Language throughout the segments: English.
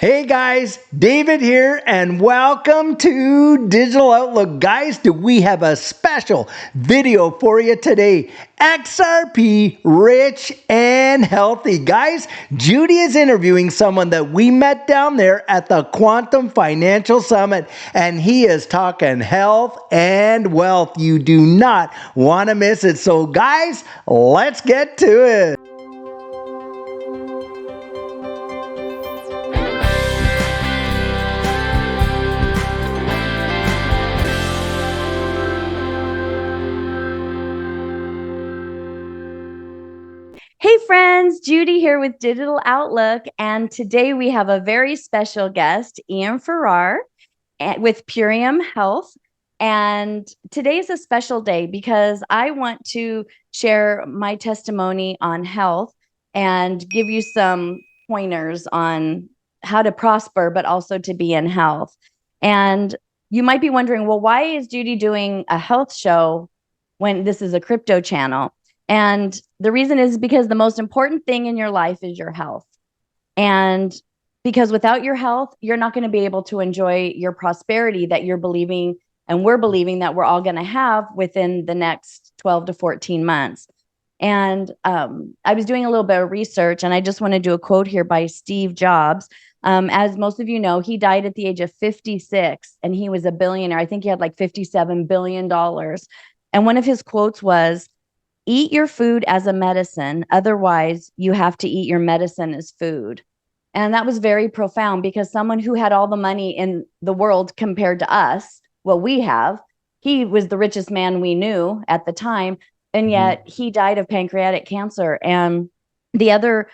Hey guys, David here, and welcome to Digital Outlook. Guys, do we have a special video for you today? XRP Rich and Healthy. Guys, Judy is interviewing someone that we met down there at the Quantum Financial Summit, and he is talking health and wealth. You do not want to miss it. So guys, let's get to it. Hey friends, Judy here with Digital Outlook, and today we have a very special guest, Ian Farrar with Purium Health. And today is a special day because I want to share my testimony on health and give you some pointers on how to prosper, but also to be in health. And you might be wondering, well, why is Judy doing a health show when this is a crypto channel? And the reason is because the most important thing in your life is your health. And because without your health, you're not going to be able to enjoy your prosperity that you're believing and we're believing that we're all going to have within the next 12 to 14 months. And I was doing a little bit of research, and I just want to do a quote here by Steve Jobs. As most of you know, he died at the age of 56, and he was a billionaire. I think he had like $57 billion. And one of his quotes was, "Eat your food as a medicine. Otherwise, you have to eat your medicine as food." And that was very profound because someone who had all the money in the world compared to us, what we have, he was the richest man we knew at the time. And yet he died of pancreatic cancer. And the other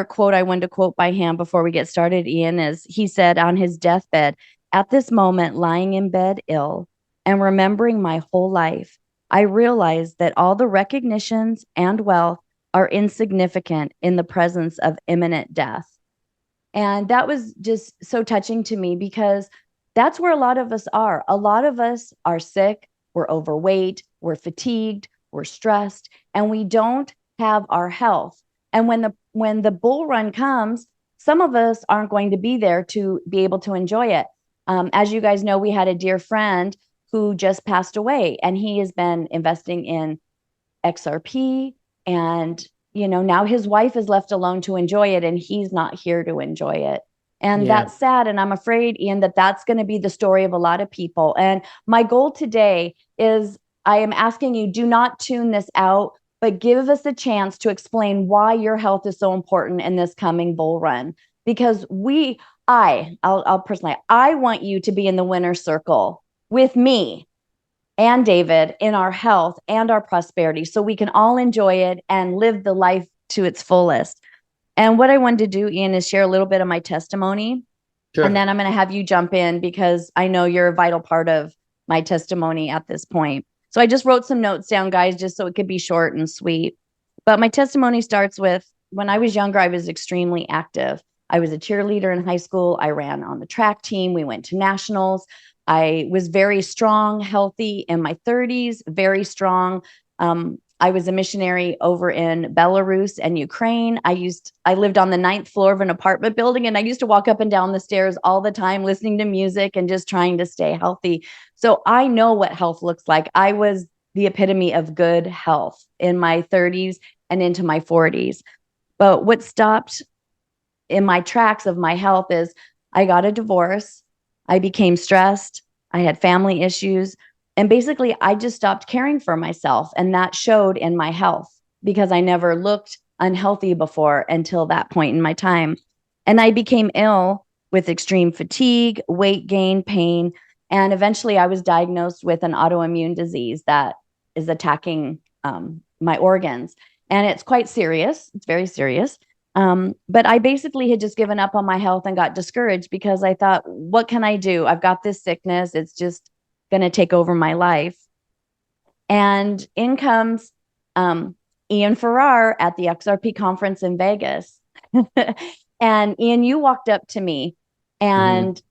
quote I wanted to quote by him before we get started, Ian, is he said on his deathbed, "At this moment, lying in bed ill and remembering my whole life, I realized that all the recognitions and wealth are insignificant in the presence of imminent death." And that was just so touching to me because that's where a lot of us are. A lot of us are sick, we're overweight, we're fatigued, we're stressed, and we don't have our health. And when the bull run comes, some of us aren't going to be there to be able to enjoy it. As you guys know, we had a dear friend who just passed away, and he has been investing in XRP, and now his wife is left alone to enjoy it, and he's not here to enjoy it. And that's sad. And I'm afraid, Ian, that that's going to be the story of a lot of people. And my goal today is I am asking you, do not tune this out, but give us a chance to explain why your health is so important in this coming bull run. Because I'll personally, I want you to be in the winner's circle with me and David in our health and our prosperity so we can all enjoy it and live the life to its fullest. And what I wanted to do, Ian, is share a little bit of my testimony. Sure. And then I'm going to have you jump in because I know you're a vital part of my testimony at this point. So I just wrote some notes down, guys, just so it could be short and sweet. But my testimony starts with when I was younger, I was extremely active. I was a cheerleader in high school. I ran on the track team. We went to nationals. I was very strong, healthy in my 30s, very strong. I was a missionary over in Belarus and Ukraine. I lived on the 9th floor of an apartment building, and I used to walk up and down the stairs all the time, listening to music and just trying to stay healthy. So I know what health looks like. I was the epitome of good health in my 30s and into my 40s. But what stopped in my tracks of my health is I got a divorce. I became stressed. I had family issues. And basically, I just stopped caring for myself. And that showed in my health because I never looked unhealthy before until that point in my time. And I became ill with extreme fatigue, weight gain, pain. And eventually I was diagnosed with an autoimmune disease that is attacking my organs. And it's quite serious. It's very serious. But I basically had just given up on my health and got discouraged because I thought, what can I do? I've got this sickness. It's just going to take over my life. And in comes Ian Farrar at the XRP Conference in Vegas. And Ian, you walked up to me and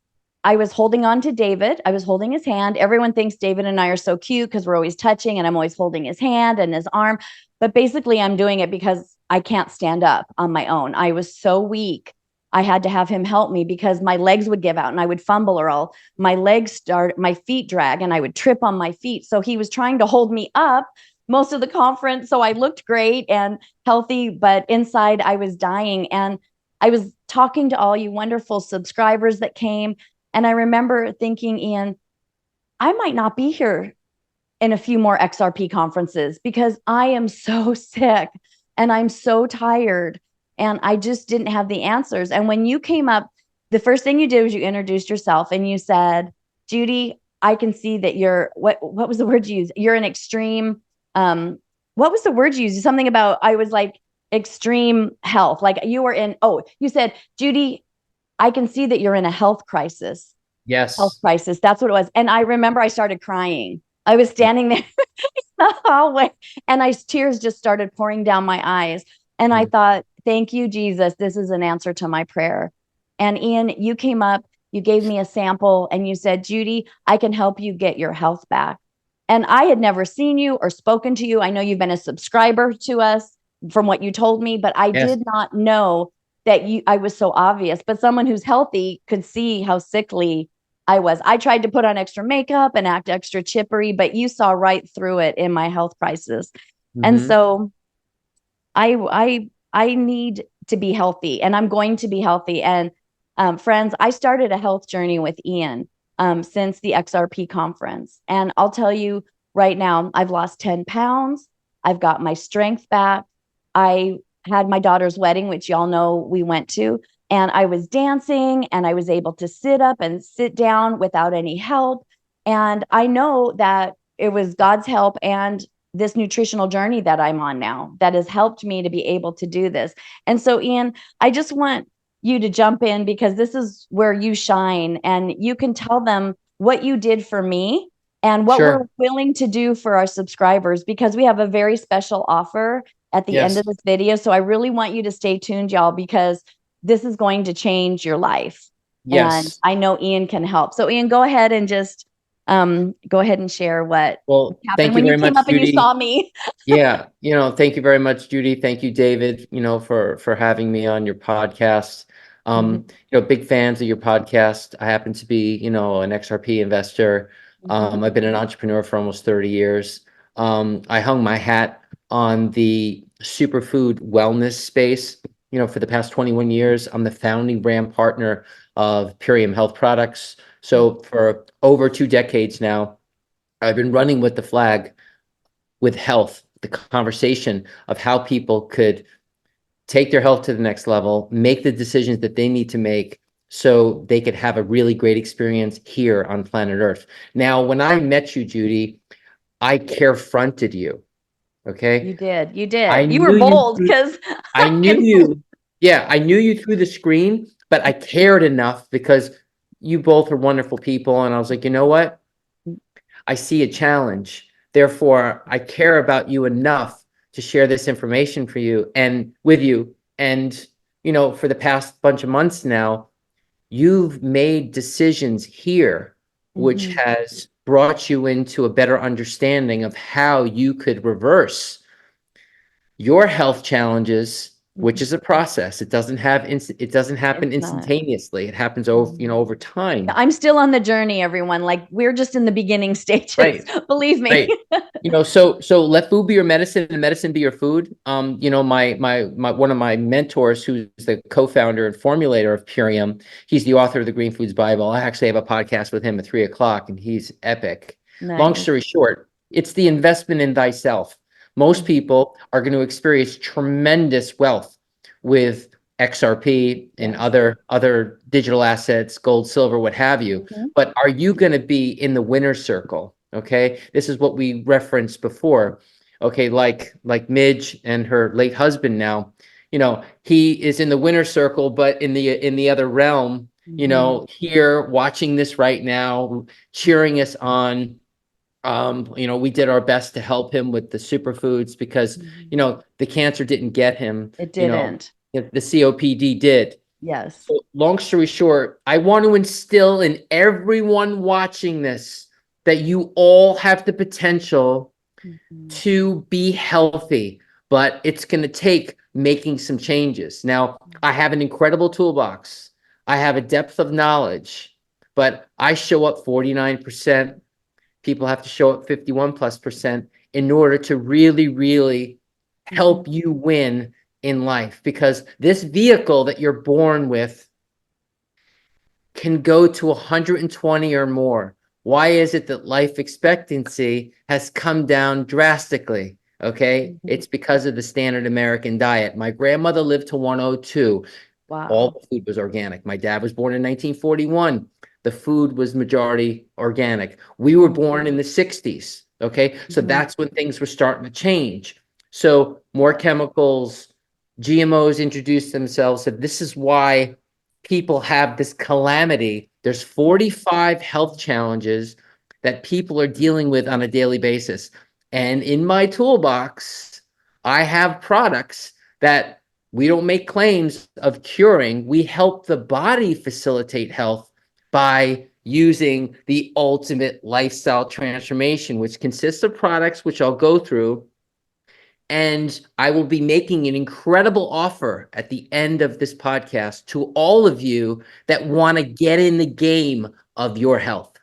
I was holding on to David. I was holding his hand. Everyone thinks David and I are so cute because we're always touching and I'm always holding his hand and his arm. But basically, I'm doing it because I can't stand up on my own. I was so weak I had to have him help me because my legs would give out and I would fumble, or my feet drag and I would trip on my feet. So he was trying to hold me up most of the conference. So I looked great and healthy, but inside I was dying. And I was talking to all you wonderful subscribers that came. And I remember thinking, Ian, I might not be here in a few more XRP conferences because I am so sick and I'm so tired and I just didn't have the answers. And when you came up, the first thing you did was you introduced yourself and you said, Judy, I can see that you're what was the word you used? You're an extreme what was the word you used? Something about I was like extreme health. Like you were in you said, Judy, I can see that you're in a health crisis. Health Yes. crisis. That's what it was. And I remember I started crying. I was standing there in the hallway and tears just started pouring down my eyes. And I thought, thank you, Jesus. This is an answer to my prayer. And Ian, you came up, you gave me a sample and you said, Judy, I can help you get your health back. And I had never seen you or spoken to you. I know you've been a subscriber to us from what you told me, but I did not know that I was so obvious. But someone who's healthy could see how sickly I was. I tried to put on extra makeup and act extra chippery, but you saw right through it in my health crisis. And so I need to be healthy and I'm going to be healthy. And friends, I started a health journey with Ian since the XRP conference. And I'll tell you right now, I've lost 10 pounds. I've got my strength back. I had my daughter's wedding, which y'all know we went to, and I was dancing and I was able to sit up and sit down without any help. And I know that it was God's help and this nutritional journey that I'm on now that has helped me to be able to do this. And so, Ian, I just want you to jump in because this is where you shine and you can tell them what you did for me and what we're willing to do for our subscribers, because we have a very special offer at the end of this video. So I really want you to stay tuned, y'all, because this is going to change your life. Yes. And I know Ian can help. So Ian, go ahead and just go ahead and share what happened thank you when very you came much, up and you Judy. saw me. Yeah, thank you very much, Judy. Thank you, David, for having me on your podcast. Big fans of your podcast. I happen to be, an XRP investor. I've been an entrepreneur for almost 30 years. I hung my hat on the superfood wellness space, for the past 21 years. I'm the founding brand partner of Purium Health Products. So for over 2 decades now, I've been running with the flag with health, the conversation of how people could take their health to the next level, make the decisions that they need to make so they could have a really great experience here on planet Earth. Now, when I met you, Judy, I carefronted you. Okay. You did. I You were knew you. bold because I knew you. Yeah, I knew you through the screen, but I cared enough because you both are wonderful people. And I was like, you know what? I see a challenge. Therefore, I care about you enough to share this information for you and with you. And, for the past bunch of months now, you've made decisions here, which has brought you into a better understanding of how you could reverse your health challenges, which is a process. It doesn't happen instantaneously. It happens over time. I'm still on the journey, everyone. Like we're just in the beginning stages. Right. Believe me. Right. So let food be your medicine and medicine be your food. My one of my mentors, who's the co-founder and formulator of Purium, he's the author of the Green Foods Bible. I actually have a podcast with him at 3:00, and he's epic. Nice. Long story short, it's the investment in thyself. Most people are going to experience tremendous wealth with XRP and other digital assets, gold, silver, what have you. But are you going to be in the winner's circle? Okay, this is what we referenced before. Okay, like Midge and her late husband now, he is in the winner's circle, but in the other realm, here watching this right now, cheering us on. We did our best to help him with the superfoods because, the cancer didn't get him. It didn't. The COPD did. Yes. So long story short, I want to instill in everyone watching this that you all have the potential to be healthy, but it's going to take making some changes. Now, I have an incredible toolbox. I have a depth of knowledge, but I show up 49%. People have to show up 51+% in order to really, really help you win in life, because this vehicle that you're born with can go to 120 or more. Why is it that life expectancy has come down drastically? Okay, it's because of the standard American diet. My grandmother lived to 102. Wow. All the food was organic. My dad was born in 1941. The food was majority organic. We were born in the 60s. Okay, so that's when things were starting to change. So more chemicals, GMOs introduced themselves. So this is why people have this calamity. There's 45 health challenges that people are dealing with on a daily basis. And in my toolbox, I have products that we don't make claims of curing. We help the body facilitate health by using the ultimate lifestyle transformation, which consists of products, which I'll go through. And I will be making an incredible offer at the end of this podcast to all of you that want to get in the game of your health.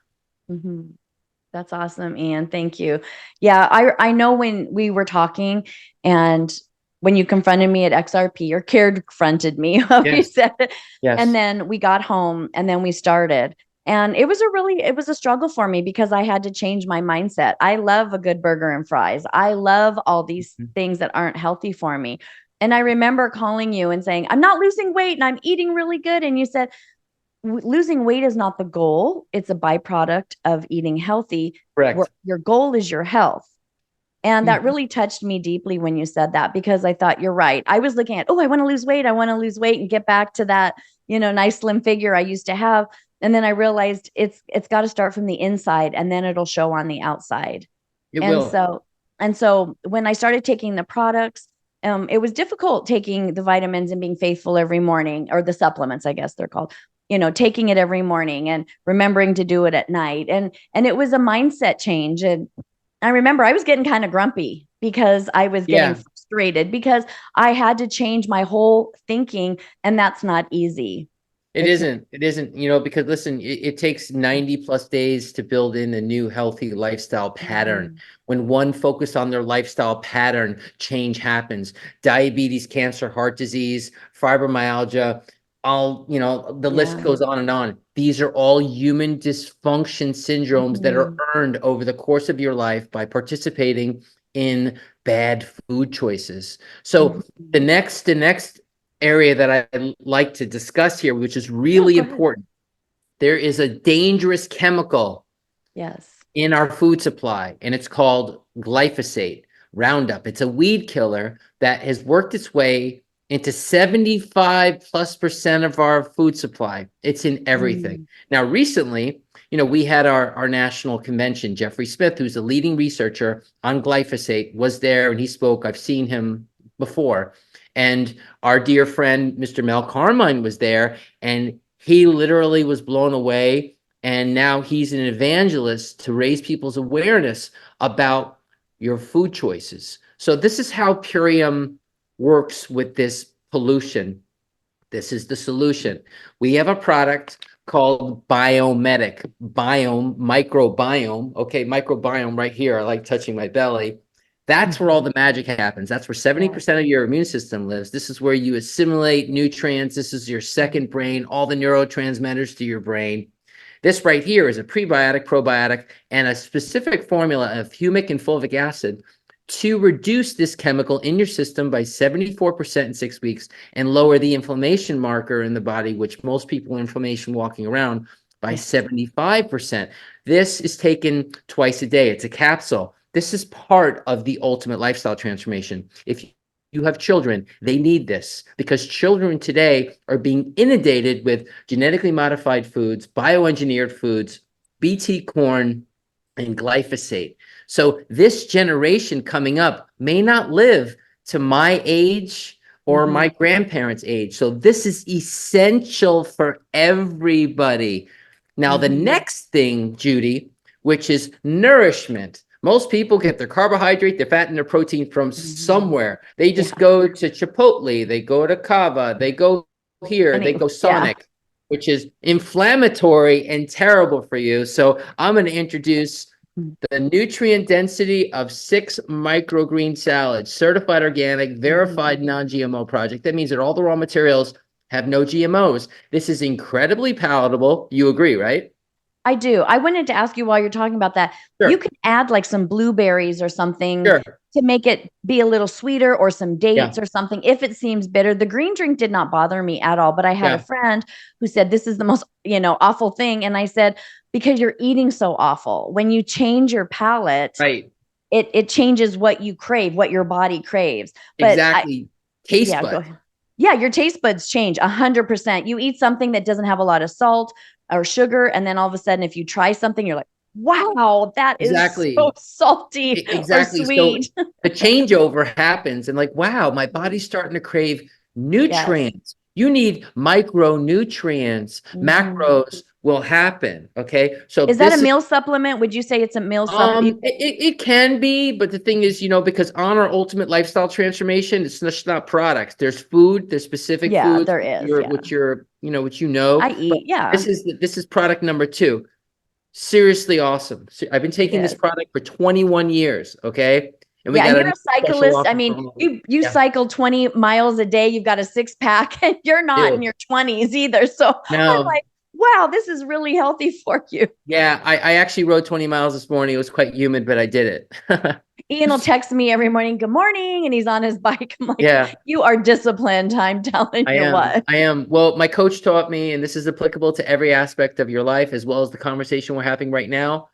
That's awesome, Ian. Thank you. Yeah, I know when we were talking and when you confronted me at XRP, or confronted me, you said it. Yes. And then we got home and then we started. And it was a struggle for me because I had to change my mindset. I love a good burger and fries. I love all these things that aren't healthy for me. And I remember calling you and saying, I'm not losing weight and I'm eating really good. And you said, losing weight is not the goal. It's a byproduct of eating healthy. Correct. Your goal is your health. And that really touched me deeply when you said that, because I thought you're right. I was looking at, I want to lose weight. I want to lose weight and get back to that, nice slim figure I used to have. And then I realized it's got to start from the inside, and then it'll show on the outside. It will. So when I started taking the products, it was difficult taking the vitamins and being faithful every morning, or the supplements, I guess they're called, taking it every morning and remembering to do it at night. And it was a mindset change. And I remember I was getting kind of grumpy because I was getting frustrated because I had to change my whole thinking, and that's not easy. It isn't, because listen, it takes 90+ days to build in a new healthy lifestyle pattern. When one focus on their lifestyle pattern, change happens. Diabetes, cancer, heart disease, fibromyalgia, the list goes on and on. These are all human dysfunction syndromes that are earned over the course of your life by participating in bad food choices. So the next area that I'd like to discuss here, which is really important, there is a dangerous chemical in our food supply, and it's called glyphosate, Roundup. It's a weed killer that has worked its way into 75+% of our food supply. It's in everything. Now, recently, we had our national convention. Jeffrey Smith, who's a leading researcher on glyphosate, was there and he spoke. I've seen him before. And our dear friend, Mr. Mel Carmine, was there, and he literally was blown away. And now he's an evangelist to raise people's awareness about your food choices. So this is how Purium works with this pollution. This is the solution. We have a product called Biomedic, microbiome. Okay, microbiome right here. I like touching my belly. That's where all the magic happens. That's where 70% of your immune system lives. This is where you assimilate nutrients. This is your second brain, all the neurotransmitters to your brain. This right here is a prebiotic, probiotic, and a specific formula of humic and fulvic acid to reduce this chemical in your system by 74% in 6 weeks and lower the inflammation marker in the body, which most people inflammation walking around, by 75%. This is taken twice a day. It's a capsule. This is part of the ultimate lifestyle transformation. If you have children, they need this, because children today are being inundated with genetically modified foods, bioengineered foods, BT corn, and glyphosate. So this generation coming up may not live to my age or my grandparents' age. So this is essential for everybody. Now, the next thing, Judy, which is nourishment. Most people get their carbohydrate, their fat, and their protein from somewhere. They just Yeah. go to Chipotle, they go to Kava, they go here, they go Sonic, which is inflammatory and terrible for you. So I'm going to introduce the nutrient density of 6 microgreen salads, certified organic, verified non-GMO project. That means that all the raw materials have no GMOs. This is incredibly palatable. You agree, right? I do. I wanted to ask you while you're talking about that, Sure. you can add like some blueberries or something Sure. to make it be a little sweeter, or some dates or something if it seems bitter. The green drink did not bother me at all, but I had a friend who said this is the most, awful thing. And I said, because you're eating so awful. When you change your palate, Right. it changes what you crave, what your body craves. But exactly. Taste go buds. ahead. Yeah, your taste buds change 100%. You eat something that doesn't have a lot of salt or sugar, and then all of a sudden, if you try something, you're like, wow, that is so salty Exactly. or sweet. So the changeover happens, and like, wow, my body's starting to crave nutrients. You need micronutrients. Macros will happen. Okay. So Is that a meal supplement? Would you say it's a meal supplement? It can be, but the thing is, because on our ultimate lifestyle transformation, it's just not products. There's food, there's specific foods, there is. which I eat. This is product number 2. Seriously awesome. So I've been taking this product for 21 years. Okay. And we got you're a cyclist. I mean, you cycle 20 miles a day. You've got a 6-pack, and you're not in your 20s either. So I'm like, wow, this is really healthy for you. Yeah, I actually rode 20 miles this morning. It was quite humid, but I did it. Ian will text me every morning, good morning, and he's on his bike. I'm like, you are disciplined. I'm telling you what. I am. Well, my coach taught me, and this is applicable to every aspect of your life, as well as the conversation we're having right now.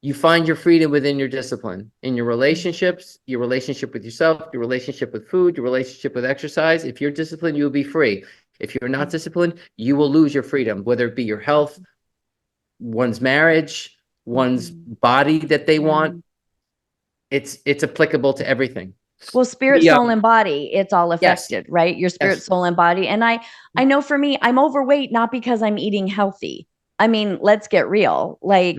You find your freedom within your discipline, in your relationships, your relationship with yourself, your relationship with food, your relationship with exercise. If you're disciplined, you'll be free. If you're not disciplined, you will lose your freedom, whether it be your health, one's marriage, one's body that they want. It's applicable to everything. Well, spirit, soul, and body, it's all affected, right? Your spirit, soul, and body. And I know for me, I'm overweight, not because I'm eating healthy. I mean, let's get real. Like,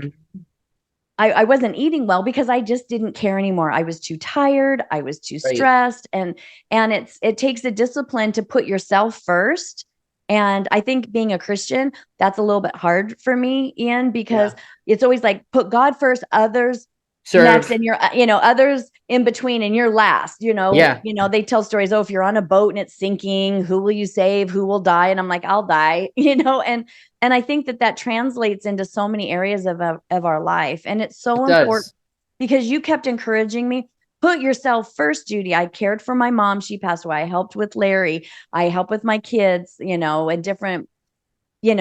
I wasn't eating well because I just didn't care anymore. I was too tired. I was too stressed. And it takes a discipline to put yourself first. And I think being a Christian, that's a little bit hard for me, Ian, because it's always like, put God first, others next, and you're, others in between, and you're last, they tell stories. Oh, if you're on a boat and it's sinking, who will you save? Who will die? And I'm like, I'll die, and I think that translates into so many areas of our life. And it's so important because you kept encouraging me, put yourself first, Judy. I cared for my mom. She passed away. I helped with Larry. I helped with my kids, in different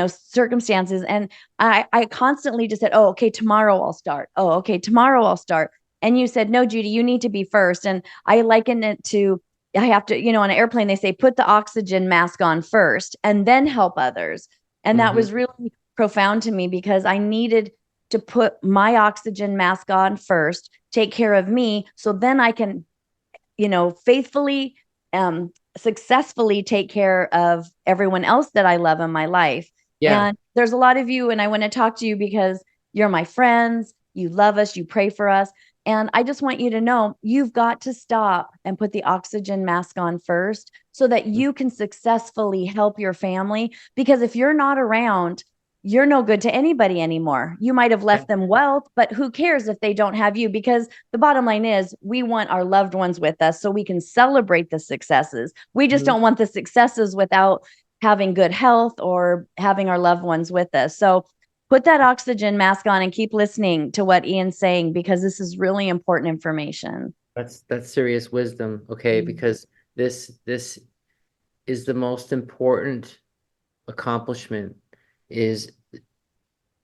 circumstances. And I constantly just said, oh, okay, tomorrow I'll start. Oh, okay, tomorrow I'll start. And you said, no, Judy, you need to be first. And I liken it to, I have to, on an airplane, they say, put the oxygen mask on first and then help others. And that was really profound to me because I needed to put my oxygen mask on first, take care of me. So then I can, faithfully, successfully take care of everyone else that I love in my life. And there's a lot of you, and I want to talk to you because you're my friends, you love us, you pray for us. And I just want you to know, you've got to stop and put the oxygen mask on first so that you can successfully help your family. Because if you're not around, you're no good to anybody anymore. You might have left them wealth, but who cares if they don't have you? Because the bottom line is we want our loved ones with us so we can celebrate the successes. We just don't want the successes without having good health or having our loved ones with us. So put that oxygen mask on and keep listening to what Ian's saying, because this is really important information. That's serious wisdom. Okay. Because this is the most important accomplishment, is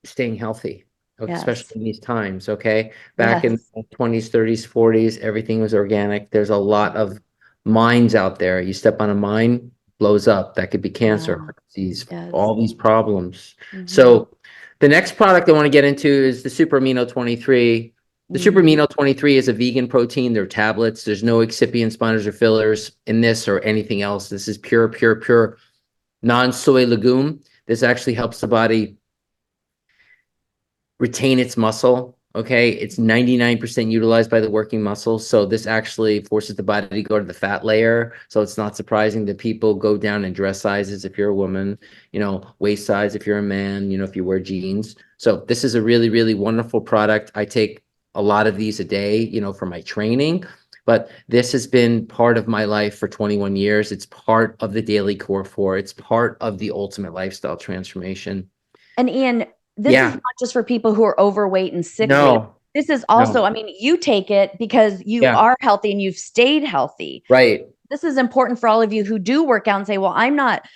staying healthy, especially in these times. Okay. Back in the 20s, 30s, 40s, everything was organic. There's a lot of mines out there. You step on a mine, blows up. That could be cancer, heart disease, all these problems. So the next product I want to get into is the Super Amino 23. The Super Amino 23 is a vegan protein. They're tablets. There's no excipients, binders, or fillers in this or anything else. This is pure non-soy legume. This actually helps the body retain its muscle. Okay, it's 99% utilized by the working muscles. So this actually forces the body to go to the fat layer. So it's not surprising that people go down in dress sizes if you're a woman, waist size if you're a man, if you wear jeans. So this is a really, really wonderful product. I take a lot of these a day, for my training, but this has been part of my life for 21 years. It's part of the daily core four. It's part of the ultimate lifestyle transformation. And Ian, this is Yeah, not just for people who are overweight and sickly. no, This is also, no, I mean, you take it because you yeah, are healthy and you've stayed healthy. right. This is important for all of you who do work out and say, well, I'm not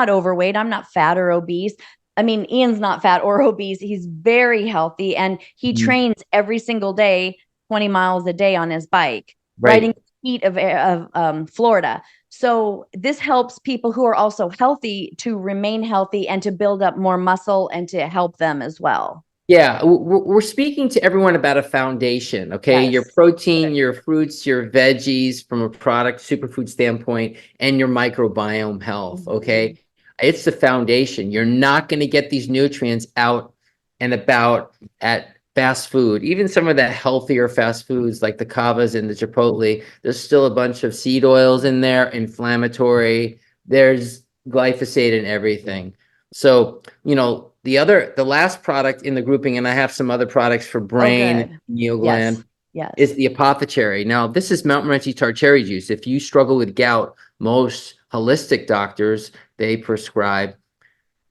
overweight, I'm not fat or obese. I mean, Ian's not fat or obese. He's very healthy and he Mhm. trains every single day, 20 miles a day on his bike, riding Right. the heat of Florida. So this helps people who are also healthy to remain healthy and to build up more muscle and to help them as well. Yeah, we're speaking to everyone about a foundation, okay? Your Yes. protein, your fruits, your veggies from a product superfood standpoint, and your microbiome health, okay? Mhm. It's the foundation. You're not going to get these nutrients out and about at fast food. Even some of the healthier fast foods like the Kavas and the Chipotle, there's still a bunch of seed oils in there, inflammatory. There's glyphosate in everything. So, the last product in the grouping, and I have some other products for Oh, brain, good. pineal Yes. gland, Yes. is the apothecary. Now, this is Mount Morency tart cherry juice. If you struggle with gout, most holistic doctors, they prescribe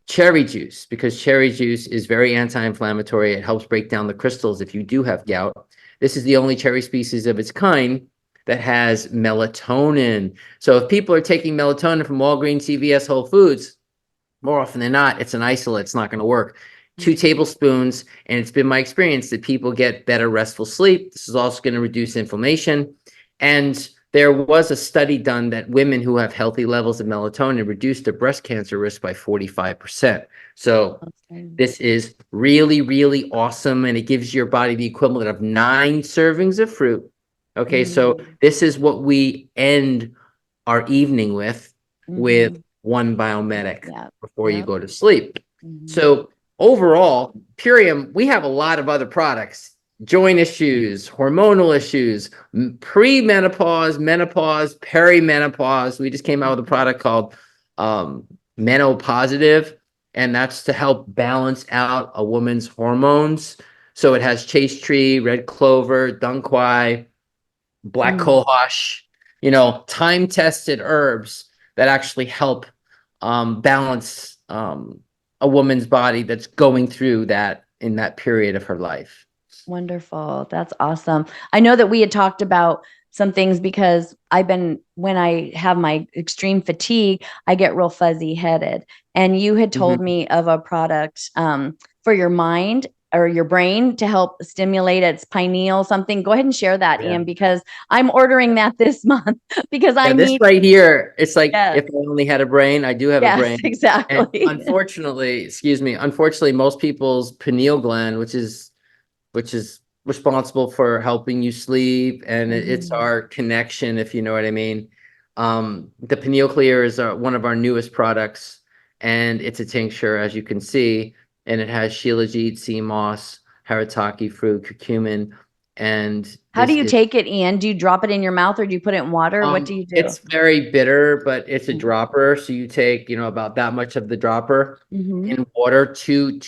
cherry juice because cherry juice is very anti-inflammatory. It helps break down the crystals if you do have gout. This is the only cherry species of its kind that has melatonin. So if people are taking melatonin from Walgreens, CVS, Whole Foods, more often than not, it's an isolate. It's not going to work. 2 tablespoons, and it's been my experience that people get better restful sleep. This is also going to reduce inflammation. And there was a study done that women who have healthy levels of melatonin reduced their breast cancer risk by 45%. So Okay. this is really, really awesome, and it gives your body the equivalent of 9 servings of fruit. Okay, so this is what we end our evening with Mhm. one biomedic Yeah. before you Yep. go to sleep. Mhm. So overall, Purium, we have a lot of other products, joint issues, hormonal issues, pre-menopause, menopause, perimenopause. We just came out with a product called Menopositive, and that's to help balance out a woman's hormones. So it has chaste tree, red clover, dunk quai, black Mm. cohosh, time-tested herbs that actually help balance a woman's body that's going through that in that period of her life. Wonderful. That's awesome. I know that we had talked about some things because when I have my extreme fatigue, I get real fuzzy headed. And you had told me of a product for your mind or your brain to help stimulate its pineal something. Go ahead and share that, Yeah. Ian, because I'm ordering that this month because I Yeah, this need. right here, it's like Yes, if I only had a brain, I do have a yes, brain. And exactly. unfortunately, most people's pineal gland, which is responsible for helping you sleep, and it's Mhm. our connection, if you know what I mean. The pineal clear is one of our newest products, and it's a tincture, as you can see, and it has shilajit, sea moss, haritaki fruit, curcumin, and How do this you is take it, Ian? Do you drop it in your mouth or do you put it in water? What do you do? it's very bitter, but it's a Mm. dropper. So you take, about that much of the dropper Mhm. in water, two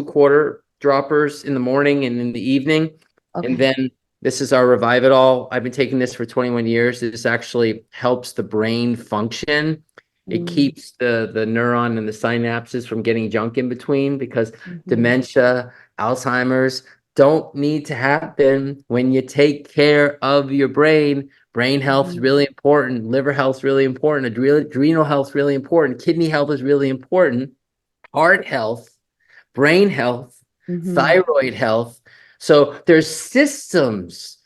quarter droppers in the morning and in the evening. And Okay. then this is our Revive It All. I've been taking this for 21 years. This actually helps the brain function. It Mm. keeps the neuron and the synapses from getting junk in between because Mhm. dementia, Alzheimer's don't need to happen when you take care of your brain. Brain health is Mhm. really important. Liver health is really important. Adrenal health is really important. Kidney health is really important. Heart health, brain health, Mhm. thyroid health. So there's systems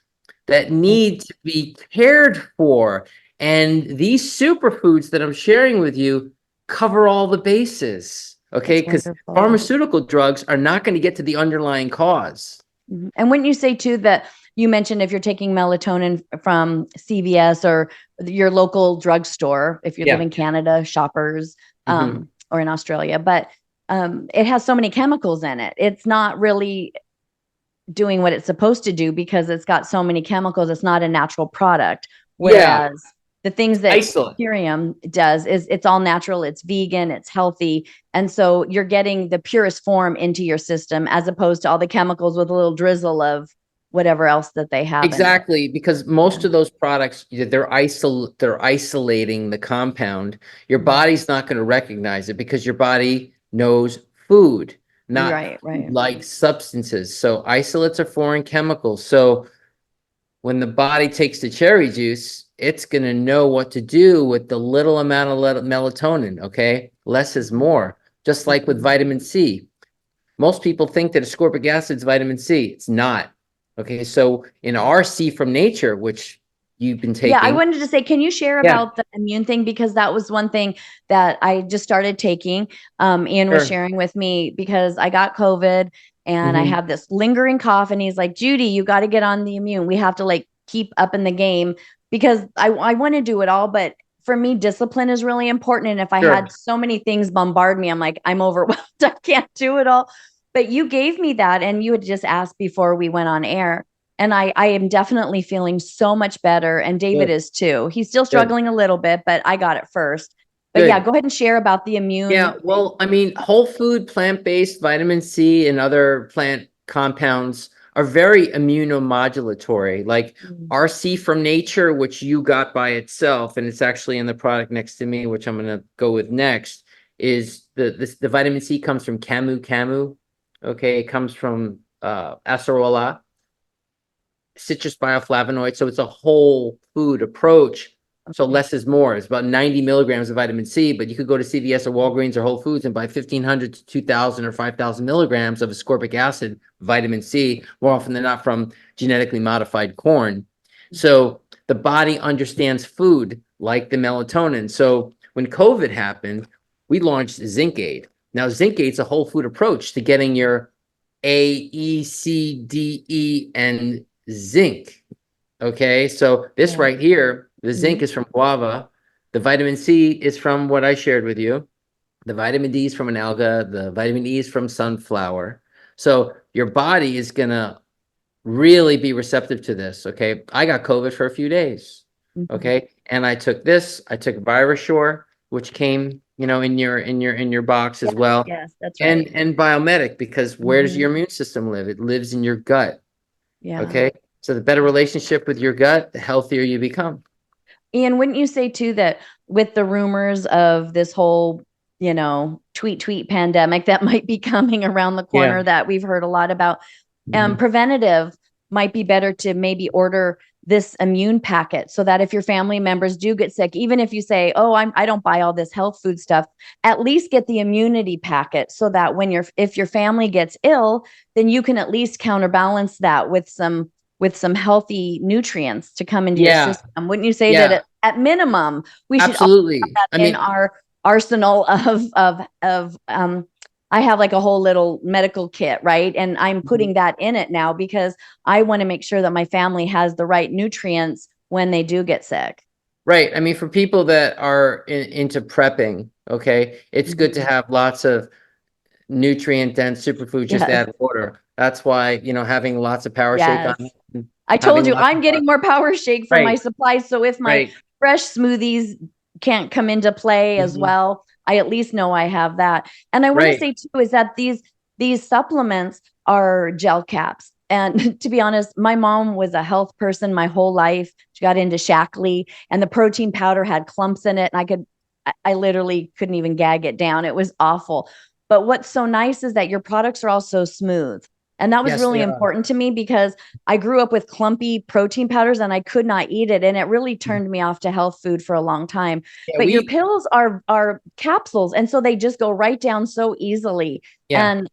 that need to be cared for. And these superfoods that I'm sharing with you cover all the bases. Okay. That's Because wonderful. pharmaceutical drugs are not going to get to the underlying cause. Mhm. And wouldn't you say too that you mentioned if you're taking melatonin from CVS or your local drugstore, if you live Yeah. in Canada, Shoppers, Mhm. or in Australia, but it has so many chemicals in it. It's not really doing what it's supposed to do because it's got so many chemicals. It's not a natural product. Whereas the things that Isolate. Purium does is it's all natural, it's vegan, it's healthy. And so you're getting the purest form into your system as opposed to all the chemicals with a little drizzle of whatever else that they have. Exactly, because most of those products, they're isolating the compound. Your body's not going to recognize it because your body knows food, not like substances. So isolates are foreign chemicals. So when the body takes the cherry juice, it's going to know what to do with the little amount of melatonin, okay? Less is more, just like with vitamin C. Most people think that ascorbic acid is vitamin C. It's not. Okay, so in our C from nature, which you've been taking. Yeah, I wanted to say, can you share about the immune thing? Because that was one thing that I just started taking. Ian was sharing with me because I got COVID and I had this lingering cough, and he's like, Judy, you got to get on the immune. We have to like keep up in the game because I want to do it all. But for me, discipline is really important. And if I had so many things bombard me, I'm like, I'm overwhelmed. I can't do it all. But you gave me that, and you had just asked before we went on air. And I am definitely feeling so much better. And David is too. He's still struggling a little bit, but I got it first. But yeah, go ahead and share about the immune. Yeah, well, I mean, whole food, plant-based, vitamin C and other plant compounds are very immunomodulatory. Like our C from nature, which you got by itself, and it's actually in the product next to me, which I'm going to go with next, is the vitamin C comes from camu. Okay, it comes from acerola, citrus bioflavonoid. So it's a whole food approach. So less is more. It's about 90 milligrams of vitamin C, but you could go to CVS or Walgreens or Whole Foods and buy 1,500 to 2,000 or 5,000 milligrams of ascorbic acid, vitamin C, more often than not from genetically modified corn. So the body understands food like the melatonin. So when COVID happened, we launched Zinc Aid. Now, Zinc Aid's a whole food approach to getting your A, E, C, D, E, and zinc. Okay, so this right here, the zinc is from guava. The vitamin C is from what I shared with you. The vitamin D is from an alga. The vitamin E is from sunflower. So your body is gonna really be receptive to this. Okay, I got COVID for a few days. Okay, and I took this. I took ViraSure, which came, you know, in your box as well. Yes, that's right. And Biomedic, because where does your immune system live? It lives in your gut. Yeah. Okay. So the better relationship with your gut, the healthier you become. Ian, wouldn't you say too that with the rumors of this whole, you know, tweet pandemic that might be coming around the corner that we've heard a lot about, preventative might be better to maybe order this immune packet so that if your family members do get sick, even if you say, oh, I don't buy all this health food stuff, at least get the immunity packet so that when if your family gets ill, then you can at least counterbalance that with some healthy nutrients to come into your system. Wouldn't you say that at minimum we should absolutely have that in our arsenal of I have like a whole little medical kit, right? And I'm putting that in it now because I want to make sure that my family has the right nutrients when they do get sick. Right. I mean, for people that are into prepping, okay, it's good to have lots of nutrient dense superfood, just add water. That's why, you know, having lots of Power Shake on. I told you I'm getting more Power Shake for my supplies. So if my fresh smoothies can't come into play as well, I at least know I have that. And I want to say too, is that these supplements are gel caps. And to be honest, my mom was a health person my whole life. She got into Shaklee, and the protein powder had clumps in it. And I literally couldn't even gag it down. It was awful. But what's so nice is that your products are all so smooth. And that was really important to me because I grew up with clumpy protein powders and I could not eat it. And it really turned me off to health food for a long time. But your pills are capsules. And so they just go right down so easily. And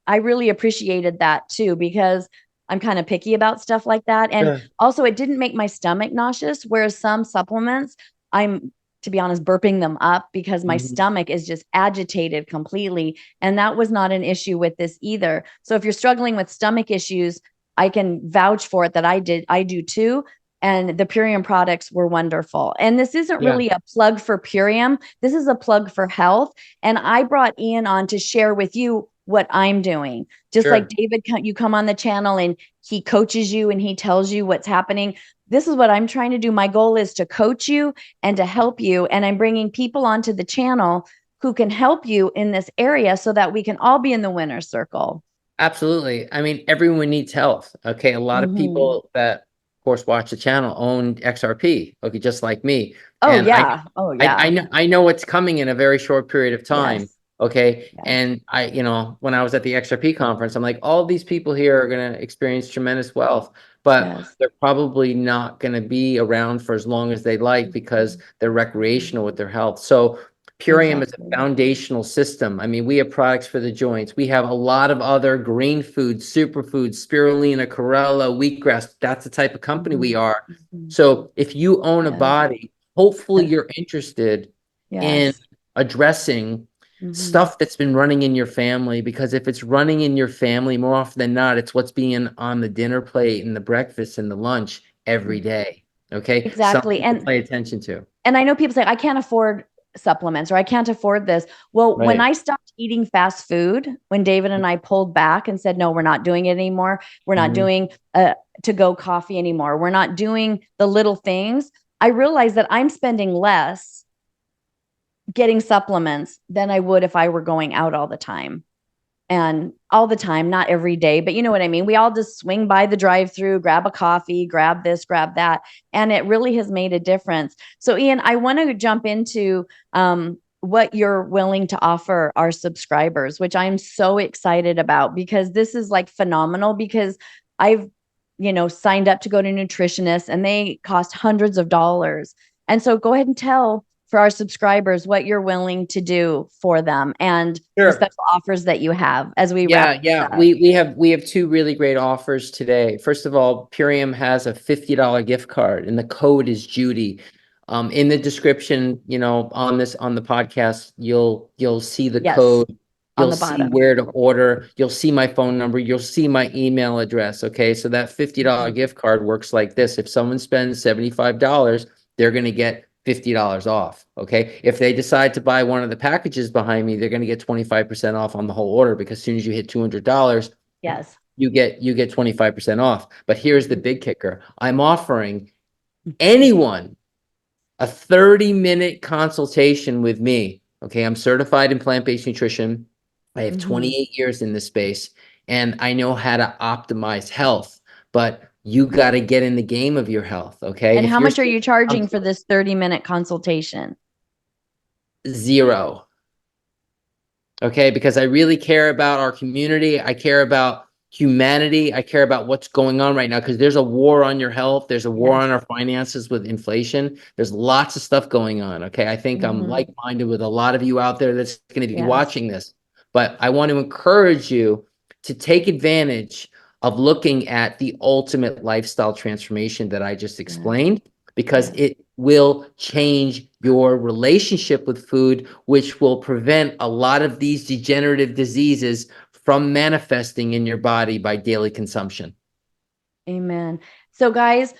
I really appreciated that too, because I'm kind of picky about stuff like that. And also it didn't make my stomach nauseous, whereas some supplements, I'm, to be honest, burping them up because my stomach is just agitated completely. And that was not an issue with this either. So if you're struggling with stomach issues, I can vouch for it that I do too. And the Purium products were wonderful. And this isn't really a plug for Purium. This is a plug for health. And I brought Ian on to share with you what I'm doing. Just Sure. like David, you come on the channel and he coaches you and he tells you what's happening. This is what I'm trying to do. My goal is to coach you and to help you. And I'm bringing people onto the channel who can help you in this area so that we can all be in the winner's circle. Absolutely. I mean, everyone needs health. Okay. A lot of people that, of course, watch the channel own XRP. Okay. Just like me. Oh, And yeah. Oh, yeah. I know what's coming in a very short period of time. Yes. Okay. Yes. And when I was at the XRP conference, I'm like, all these people here are going to experience tremendous wealth, but they're probably not going to be around for as long as they like because they're recreational with their health. So Purium is a foundational system. I mean, we have products for the joints. We have a lot of other green foods, superfoods, spirulina, chlorella, wheatgrass. That's the type of company we are. So if you own a body, hopefully you're interested in addressing stuff that's been running in your family, because if it's running in your family, more often than not, it's what's being on the dinner plate and the breakfast and the lunch every day. Okay. Exactly. Something to pay attention to. And I know people say, I can't afford supplements or I can't afford this. Well, when I stopped eating fast food, when David and I pulled back and said, no, we're not doing it anymore. We're not doing to-go coffee anymore. We're not doing the little things. I realized that I'm spending less getting supplements than I would if I were going out all the time. And all the time, not every day, but you know what I mean? We all just swing by the drive-through, grab a coffee, grab this, grab that. And it really has made a difference. So Ian, I want to jump into what you're willing to offer our subscribers, which I'm so excited about because this is like phenomenal because I've, signed up to go to nutritionists and they cost hundreds of dollars. And so go ahead and tell for our subscribers what you're willing to do for them and the special offers that you have as we wrap this up. We have two really great offers today. First of all, Purium has a $50 gift card and the code is Judy. In the description, on the podcast, you'll see the code. You'll see where to order. You'll see my phone number. You'll see my email address. Okay. So that $50 gift card works like this. If someone spends $75, they're going to get $50 off. Okay. If they decide to buy one of the packages behind me, they're going to get 25% off on the whole order because as soon as you hit $200, you get 25% off. But here's the big kicker. I'm offering anyone a 30-minute consultation with me. Okay. I'm certified in plant-based nutrition. I have 28 years in this space and I know how to optimize health, but you got to get in the game of your health. Okay. And how much are you charging for this 30-minute consultation? $0. Okay. Because I really care about our community. I care about humanity. I care about what's going on right now because there's a war on your health. There's a war on our finances with inflation. There's lots of stuff going on. Okay. I think I'm like-minded with a lot of you out there that's going to be watching this, but I want to encourage you to take advantage of looking at the ultimate lifestyle transformation that I just explained, because it will change your relationship with food, which will prevent a lot of these degenerative diseases from manifesting in your body by daily consumption. Amen. So guys,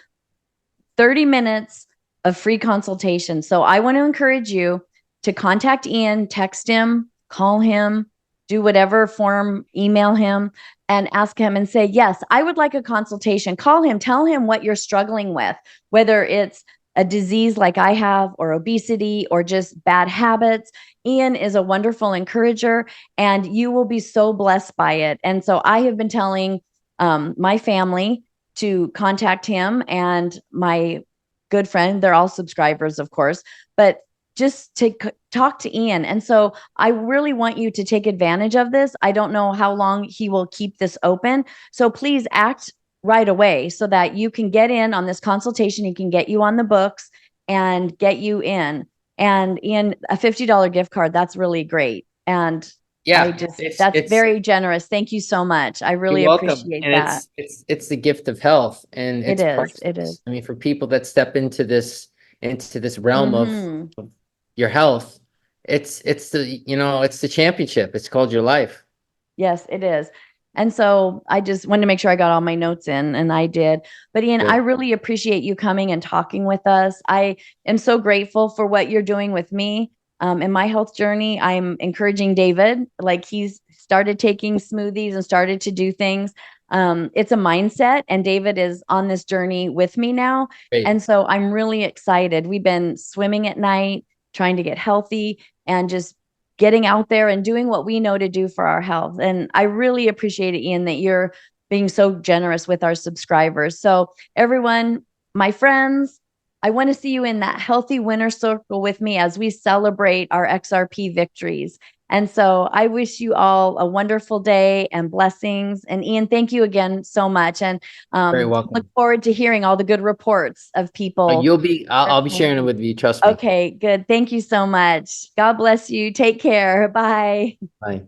30 minutes of free consultation. So I want to encourage you to contact Ian, text him, call him, do whatever form, email him and ask him and say, yes, I would like a consultation. Call him, tell him what you're struggling with, whether it's a disease like I have or obesity or just bad habits. Ian is a wonderful encourager and you will be so blessed by it. And so I have been telling my family to contact him and my good friend. They're all subscribers, of course, but just to talk to Ian. And so I really want you to take advantage of this. I don't know how long he will keep this open. So please act right away so that you can get in on this consultation. He can get you on the books and get you in. And Ian, a $50 gift card, that's really great. And that's very generous. Thank you so much. I really appreciate that. It's the gift of health, and it is. I mean, for people that step into this realm of your health, it's the championship. It's called your life. Yes, it is. And so I just wanted to make sure I got all my notes in, and I did. But Ian, I really appreciate you coming and talking with us. I am so grateful for what you're doing with me in my health journey. I'm encouraging David, like he's started taking smoothies and started to do things. It's a mindset, and David is on this journey with me now. Great. And so I'm really excited. We've been swimming at night, trying to get healthy, and just getting out there and doing what we know to do for our health. And I really appreciate it, Ian, that you're being so generous with our subscribers. So everyone, my friends, I want to see you in that healthy winner circle with me as we celebrate our XRP victories. And so I wish you all a wonderful day and blessings. And Ian, thank you again so much. And Very welcome. look forward to hearing all the good reports of people. I'll be sharing it with you. Trust me. Okay, good. Thank you so much. God bless you. Take care. Bye. Bye.